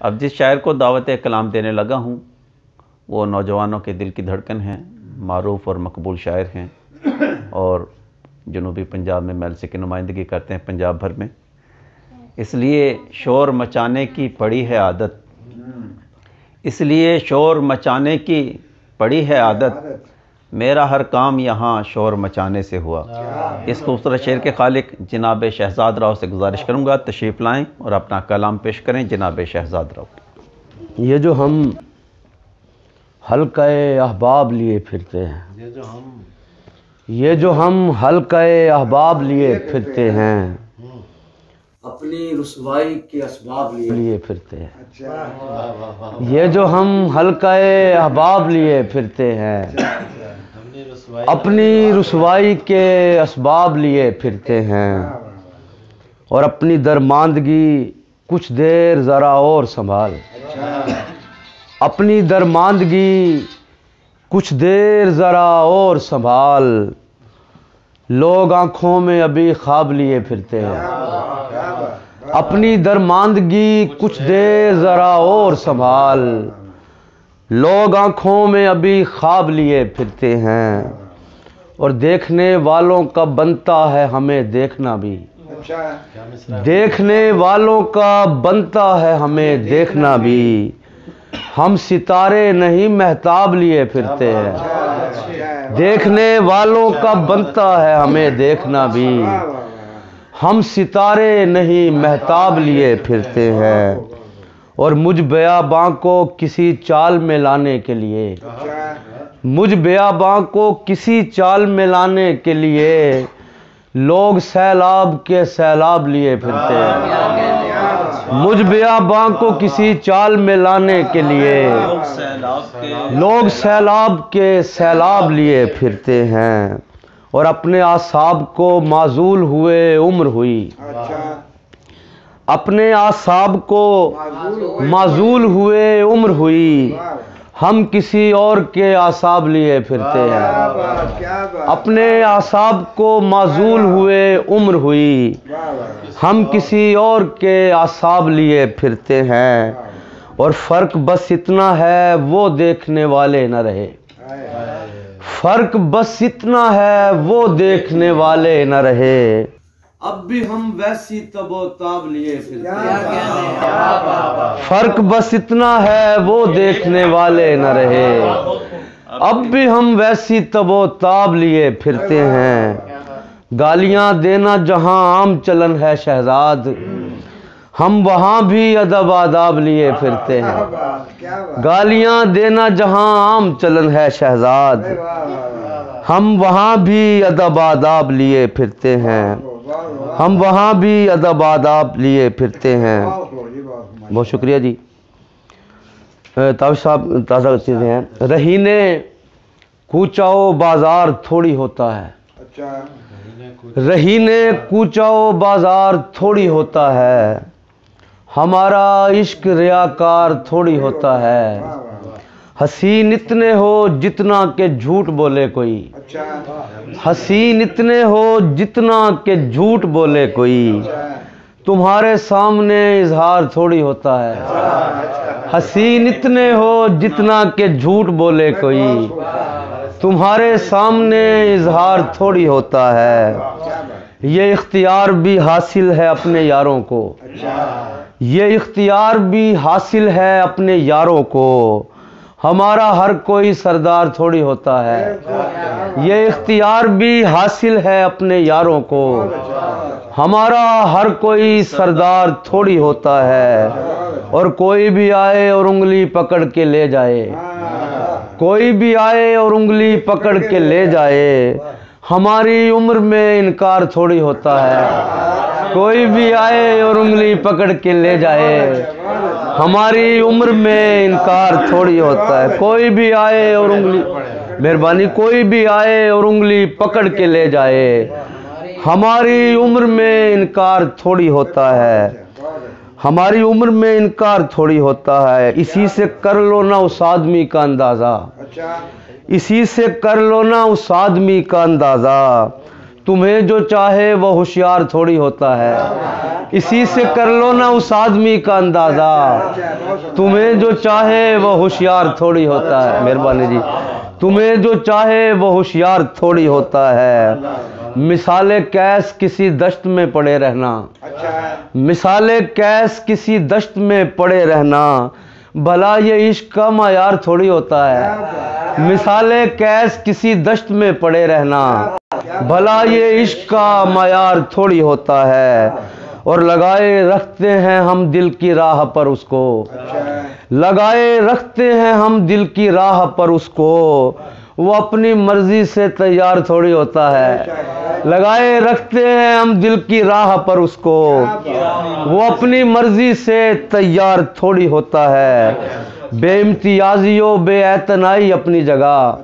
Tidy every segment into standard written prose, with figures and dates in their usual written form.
اب جس شاعر کو دعوت کلام دینے لگا ہوں وہ نوجوانوں کے دل کی دھڑکن ہیں، معروف اور مقبول شاعر ہیں اور جنوبی پنجاب میں میلسے کی نمائندگی کرتے ہیں پنجاب بھر میں، اس لیے شور مچانے کی پڑی ہے عادت، اس لیے شور مچانے کی پڑی ہے عادت، میرا ہر کام یہاں شور مچانے سے ہوا۔ اس خوبصورت شعر کے خالق جناب شہزاد راؤ سے گزارش کروں گا تشریف لائیں اور اپنا کلام پیش کریں جناب شہزاد راؤ۔ یہ جو ہم حلقہ احباب لیے پھرتے ہیں، یہ جو ہم حلقہ احباب لیے پھرتے ہیں، اپنی رسوائی کے اسباب لیے پھرتے ہیں، یہ جو ہم حلقہ احباب لیے پھرتے ہیں، اپنی رسوائی کے اسباب لیے پھرتے ہیں، اور اپنی درماندگی کچھ دیر ذرا اور سنبھال، اپنی درماندگی کچھ دیر ذرا اور سنبھال، لوگ آنکھوں میں ابھی خواب لیے پھرتے ہیں، اپنی درماندگی کچھ دیر ذرا اور سنبھال، لوگ آنکھوں میں ابھی خواب لیے پھرتے ہیں، اور دیکھنے والوں کا بنتا ہے ہمیں دیکھنا بھی، دیکھنے والوں کا بنتا ہے ہمیں دیکھنا بھی، ہم ستارے نہیں مہتاب لیے پھرتے ہیں، دیکھنے والوں کا بنتا ہے ہمیں دیکھنا بھی، ہم ستارے نہیں مہتاب لیے پھرتے ہیں، اور مجھ بیاباں کو کسی چال میں لانے کے لیے، مجھ بیاباں کو کسی چال میں لانے کے لیے، لوگ سیلاب کے سیلاب لیے پھرتے ہیں، مجھ بیاباں کو کسی چال میں لانے کے لیے، لوگ سیلاب کے سیلاب لیے پھرتے ہیں، اور اپنے اعصاب کو معزول ہوئے عمر ہوئی، اپنے اعصاب کو معزول ہوئے عمر ہوئی، ہم کسی اور کے اعصاب لیے پھرتے ہیں، اپنے اعصاب کو معزول ہوئے عمر ہوئی، ہم کسی اور کے اعصاب لیے پھرتے ہیں، اور فرق بس اتنا ہے وہ دیکھنے والے نہ رہے، فرق بس اتنا ہے وہ دیکھنے والے نہ رہے، اب بھی ہم ویسی تب و تاب لیے پھرتے ہیں، فرق بس اتنا ہے وہ دیکھنے والے نہ رہے، اب بھی ہم ویسی تب و تاب لیے پھرتے ہیں، گالیاں دینا جہاں عام چلن ہے شہزاد، ہم وہاں بھی ادب آداب لیے پھرتے ہیں، گالیاں دینا جہاں عام چلن ہے شہزاد، ہم وہاں بھی ادب آداب لیے پھرتے ہیں، ہم وہاں بھی ادب آداب لیے پھرتے ہیں۔ بہت شکریہ جی۔ تاوش صاحب تازہ چیزیں ہیں۔ رہینے کوچاؤ بازار تھوڑی ہوتا ہے، رہینے کوچاؤ بازار تھوڑی ہوتا ہے، ہمارا عشق ریاکار تھوڑی ہوتا ہے، حسین اتنے ہو جتنا کہ جھوٹ بولے کوئی، حسین اتنے ہو جتنا کہ جھوٹ بولے کوئی، تمہارے سامنے اظہار تھوڑی ہوتا ہے، حسین اتنے ہو جتنا کہ جھوٹ بولے کوئی، تمہارے سامنے اظہار تھوڑی ہوتا ہے، یہ اختیار بھی حاصل ہے اپنے یاروں کو، یہ اختیار بھی حاصل ہے اپنے یاروں کو، ہمارا ہر کوئی سردار تھوڑی ہوتا ہے، یہ اختیار بھی حاصل ہے اپنے یاروں کو، ہمارا ہر کوئی سردار تھوڑی ہوتا ہے، اور کوئی بھی آئے اور انگلی پکڑ کے لے جائے، کوئی بھی آئے اور انگلی پکڑ کے لے جائے، ہماری عمر میں انکار تھوڑی ہوتا ہے، کوئی بھی آئے اور انگلی پکڑ کے لے جائے، ہماری عمر میں انکار تھوڑی ہوتا ہے، کوئی بھی آئے اور انگلی، مہربانی، کوئی بھی آئے اور انگلی پکڑ کے لے جائے، ہماری عمر میں انکار تھوڑی ہوتا ہے، ہماری عمر میں انکار تھوڑی ہوتا ہے، اسی سے کر لو نا اس آدمی کا اندازہ، اسی سے کر لو نا اس آدمی کا اندازہ، تمہیں جو چاہے وہ ہوشیار تھوڑی ہوتا ہے. اسی سے کر لو نا اس آدمی کا اندازہ. تمہیں جو چاہے وہ ہوشیار تھوڑی ہوتا ہے. مہربانی جی. تمہیں جو چاہے وہ ہوشیار تھوڑی ہوتا ہے. مثال کیس کسی دشت میں پڑے رہنا. مثال کیس کسی دشت میں پڑے رہنا. بھلا یہ عشق کا معیار تھوڑی ہوتا ہے. مثال کیس کسی دشت میں پڑے رہنا. بھلا یہ عشق کا معیار تھوڑی ہوتا ہے. اور لگائے رکھتے ہیں ہم دل کی راہ پر اس کو. لگائے رکھتے ہیں ہم دل کی راہ پر اس کو. وہ اپنی مرضی سے تیار تھوڑی ہوتا ہے. لگائے رکھتے ہیں ہم دل کی راہ پر اس کو. وہ اپنی مرضی سے تیار تھوڑی ہوتا ہے. بے امتیازی و بے اعتنائی اپنی جگہ.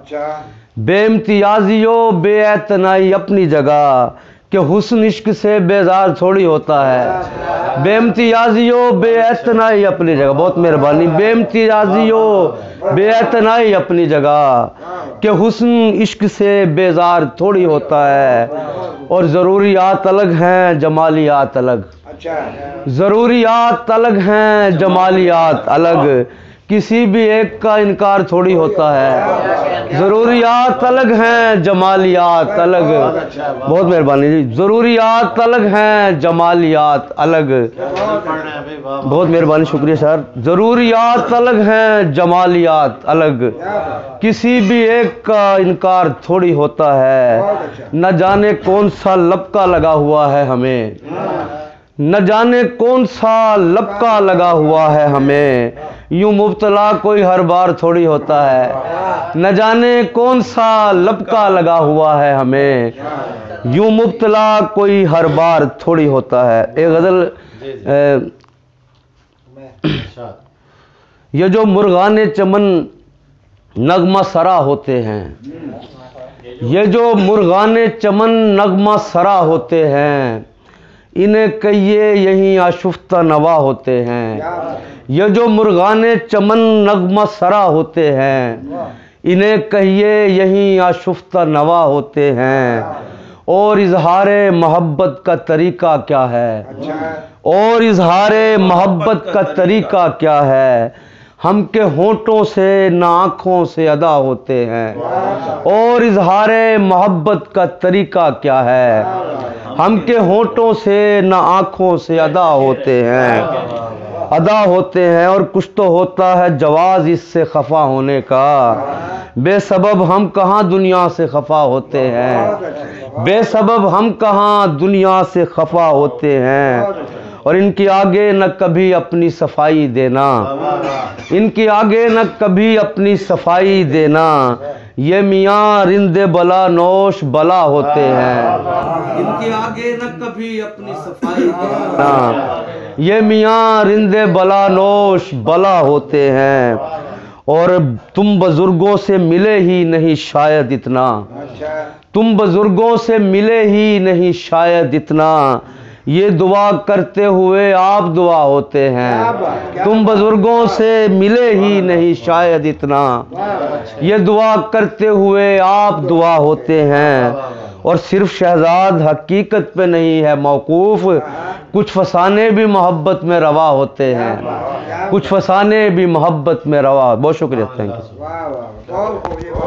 بے امتیازی و بے اعتنائی اپنی جگہ. کہ حسن عشق سے بیزار تھوڑی ہوتا ہے. بے امتیازی و بے اعتنائی اپنی جگہ. بہت مہربانی. بے امتیازی و بے اعتنائی اپنی جگہ. کہ حسن عشق سے بیزار تھوڑی ہوتا ہے. اور ضروریات الگ ہیں جمالیات الگ. ضروریات الگ ہیں جمالیات الگ. کسی بھی ایک کا انکار تھوڑی ہوتا ہے. ضروریات الگ ہیں جمالیات الگ. بہت مہربانی جی. ضروریات الگ ہیں جمالیات الگ. بہت مہربانی. شکریہ سر. ضروریات الگ ہیں جمالیات الگ. کسی بھی ایک کا انکار تھوڑی ہوتا ہے. نہ جانے کون سا لپکا لگا ہوا ہے ہمیں. نہ جانے کون سا لپکا لگا ہوا ہے ہمیں. یوں مبتلا کوئی ہر بار تھوڑی ہوتا ہے. نہ جانے کون سا لپکا لگا ہوا ہے ہمیں. یوں مبتلا کوئی ہر بار تھوڑی ہوتا ہے. ایک غزل. یہ جو مرغان چمن نغمہ سرا ہوتے ہیں. یہ جو مرغان چمن نغمہ سرا ہوتے ہیں. انہیں کہیے یہیں آشفتہ نوا ہوتے ہیں. یہ جو مرغان چمن نغمہ سرا ہوتے ہیں. انہیں کہیے یہیں آشفتہ نوا ہوتے ہیں. اور اظہار محبت کا طریقہ کیا ہے. اور اظہار محبت کا طریقہ کیا ہے. ہم کے ہونٹوں سے نہ آنکھوں سے ادا ہوتے ہیں. اور اظہار محبت کا طریقہ کیا ہے. ہم کے ہونٹوں سے نہ آنکھوں سے ادا ہوتے ہیں. ادا ہوتے ہیں. اور کچھ تو ہوتا ہے جواز اس سے خفا ہونے کا. بے سبب ہم کہاں دنیا سے خفا ہوتے ہیں. بے سبب ہم کہاں دنیا سے خفا ہوتے ہیں. اور ان کی آگے نہ کبھی اپنی صفائی دینا. ان کی آگے نہ کبھی اپنی صفائی دینا. یہ میاں رند بلا نوش بلا ہوتے ہیں. ان کے آگے نہ کبھی اپنی صفائی دینا. یہ میاں رند بلا نوش بلا ہوتے ہیں. اور تم بزرگوں سے ملے ہی نہیں شاید اتنا. تم بزرگوں سے ملے ہی نہیں شاید اتنا. یہ دعا کرتے ہوئے آپ دعا ہوتے ہیں. تم بزرگوں سے ملے ہی نہیں شاید اتنا. یہ دعا کرتے ہوئے آپ دعا ہوتے ہیں. اور صرف شہزاد حقیقت پہ نہیں ہے موقوف. کچھ فسانے بھی محبت میں روا ہوتے ہیں. کچھ فسانے بھی محبت میں روا. بہت شکریہ. Thank you.